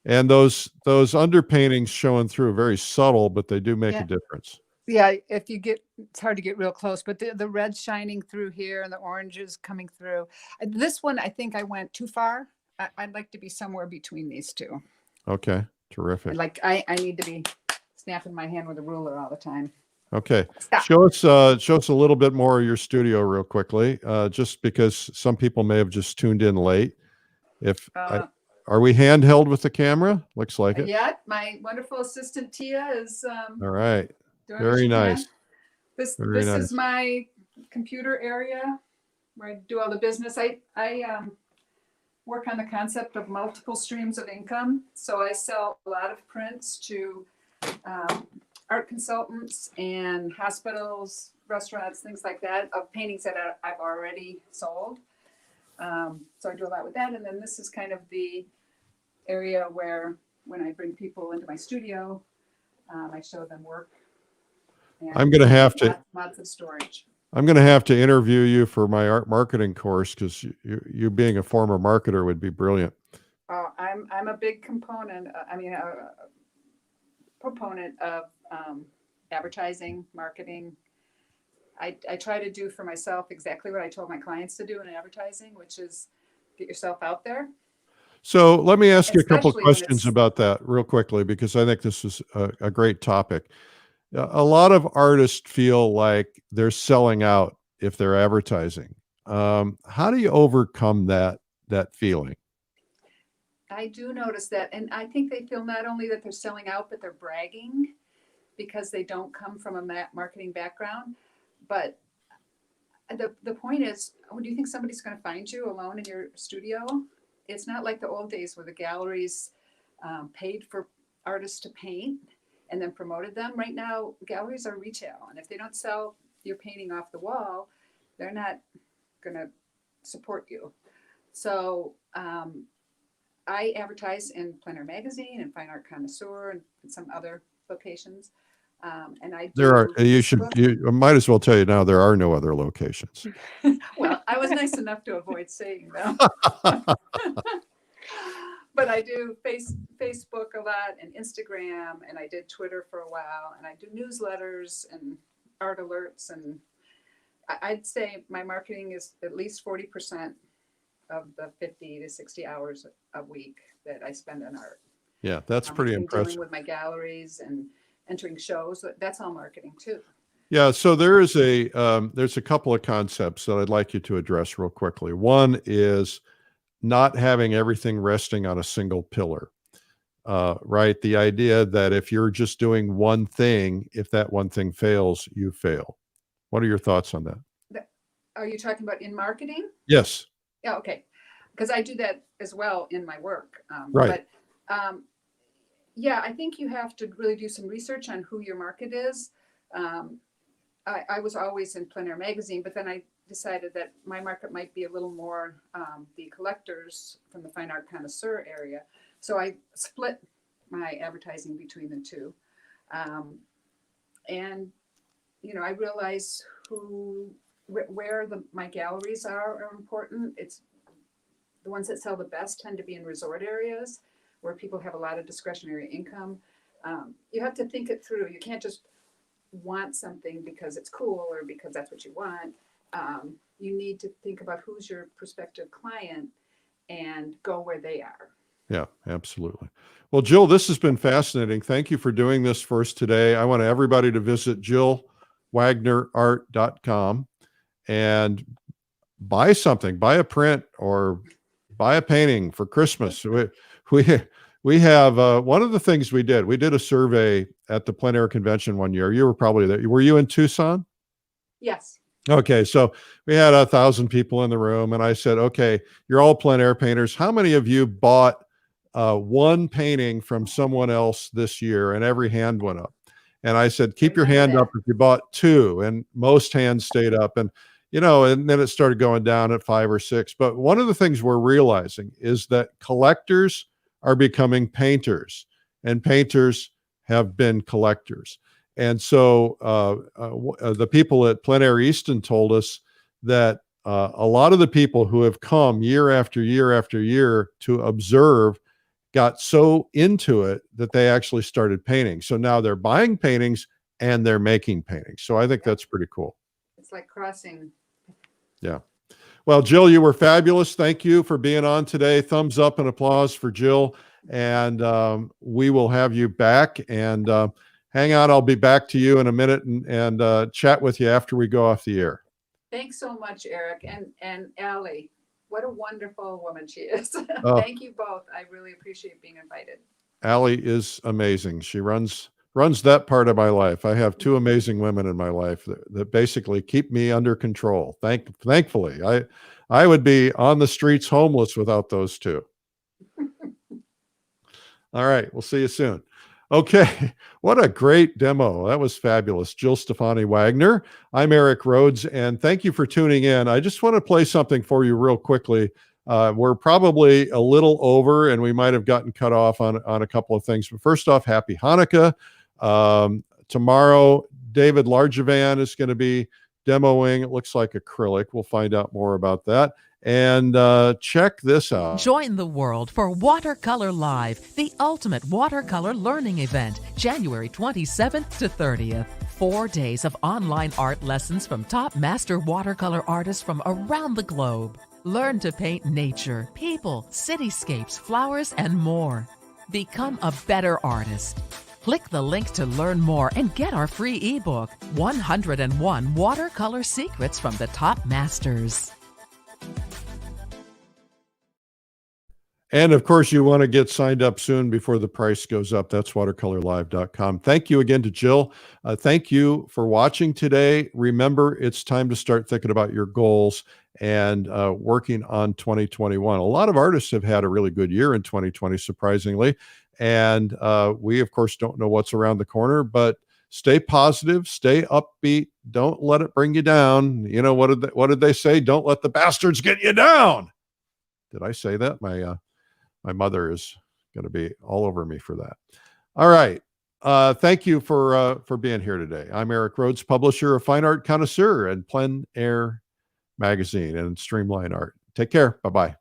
And those underpaintings showing through, very subtle, but they do make a difference. Yeah, if you get, it's hard to get real close, but the red shining through here and the oranges coming through. This one, I think I went too far. I'd like to be somewhere between these two. Okay, terrific. Like I need to be snapping my hand with a ruler all the time. Okay. Stop. Show us a little bit more of your studio real quickly, just because some people may have just tuned in late. Are we handheld with the camera? Looks like it. Yeah, my wonderful assistant Tia is All right. doing what Very she nice. can. This Very nice. is my computer area where I do all the business. I work on the concept of multiple streams of income. So I sell a lot of prints to art consultants and hospitals, restaurants, things like that, of paintings that I've already sold. So I do a lot with that. And then this is kind of the area where when I bring people into my studio, I show them work. And I'm going to have to lots of storage. I'm going to have to interview you for my art marketing course, because you being a former marketer would be brilliant. I'm a big component. Proponent of advertising, marketing. I try to do for myself exactly what I told my clients to do in advertising, which is get yourself out there. So let me ask you a couple Especially when questions about that real quickly, because I think this is a great topic. A lot of artists feel like they're selling out if they're advertising. How do you overcome that feeling? I do notice that, and I think they feel not only that they're selling out, but they're bragging because they don't come from a marketing background. But the point is, do you think somebody's going to find you alone in your studio? It's not like the old days where the galleries paid for artists to paint and then promoted them. Right now, galleries are retail, and if they don't sell your painting off the wall, they're not going to support you. So I advertise in Plein Air Magazine and Fine Art Connoisseur and some other locations. And I do you might as well tell you now, there are no other locations. Well, I was nice enough to avoid saying them. But I do Facebook a lot and Instagram, and I did Twitter for a while, and I do newsletters and art alerts. And I'd say my marketing is at least 40% of the 50 to 60 hours a week that I spend on art. Yeah, that's pretty impressive. Dealing with my galleries and entering shows, that's all marketing too. Yeah, so there's a couple of concepts that I'd like you to address real quickly. One is not having everything resting on a single pillar, right? The idea that if you're just doing one thing, if that one thing fails, you fail. What are your thoughts on that? Are you talking about in marketing? Yes. Yeah, okay. Because I do that as well in my work. Right. But yeah, I think you have to really do some research on who your market is. I was always in Plein Air Magazine, but then I decided that my market might be a little more the collectors from the Fine Art Connoisseur area. So I split my advertising between the two. And, you know, I realize where my galleries are important. It's the ones that sell the best tend to be in resort areas where people have a lot of discretionary income. You have to think it through. You can't just want something because it's cool or because that's what you want. You need to think about who's your prospective client and go where they are. Yeah, absolutely. Well, Jill, this has been fascinating. Thank you for doing this for us today. I want everybody to visit JillWagnerArt.com and buy something, buy a print or buy a painting for Christmas. We have one of the things we did a survey at the Plein Air Convention one year. You were probably there. Were you in Tucson? Yes. Okay, so we had 1,000 people in the room, and I said, okay, you're all plein air painters. How many of you bought one painting from someone else this year? And every hand went up. And I said, keep your hand up if you bought two. And most hands stayed up. And, you know, and then it started going down at 5 or 6. But one of the things we're realizing is that collectors are becoming painters, and painters have been collectors. And so the people at Plein Air Easton told us that a lot of the people who have come year after year after year to observe got so into it that they actually started painting. So now they're buying paintings and they're making paintings. So I think that's pretty cool. It's like crossing. Yeah. Well, Jill, you were fabulous. Thank you for being on today. Thumbs up and applause for Jill. And we will have you back. And hang on. I'll be back to you in a minute and chat with you after we go off the air. Thanks so much, Eric. And Allie, what a wonderful woman she is. Oh. Thank you both. I really appreciate being invited. Allie is amazing. She runs that part of my life. I have two amazing women in my life that basically keep me under control. Thankfully, I would be on the streets homeless without those two. All right, we'll see you soon. Okay, what a great demo. That was fabulous. Jill Stefani Wagner. I'm Eric Rhodes, and thank you for tuning in. I just want to play something for you real quickly. We're probably a little over, and we might have gotten cut off on a couple of things. But first off, happy Hanukkah. Tomorrow, David Largevan is going to be demoing. It looks like acrylic. We'll find out more about that. And check this out. Join the world for Watercolor Live, the ultimate watercolor learning event, January 27th to 30th. 4 days of online art lessons from top master watercolor artists from around the globe. Learn to paint nature, people, cityscapes, flowers, and more. Become a better artist. Click the link to learn more and get our free ebook, 101 Watercolor Secrets from the Top Masters. And of course, you want to get signed up soon before the price goes up. That's watercolorlive.com. Thank you again to Jill. Thank you for watching today. Remember, it's time to start thinking about your goals and working on 2021. A lot of artists have had a really good year in 2020, surprisingly. And we, of course, don't know what's around the corner, but stay positive, stay upbeat. Don't let it bring you down. You know, what did they say? Don't let the bastards get you down. Did I say that? My mother is going to be all over me for that. All right. Thank you for being here today. I'm Eric Rhodes, publisher of Fine Art Connoisseur and Plein Air Magazine and Streamline Art. Take care. Bye-bye.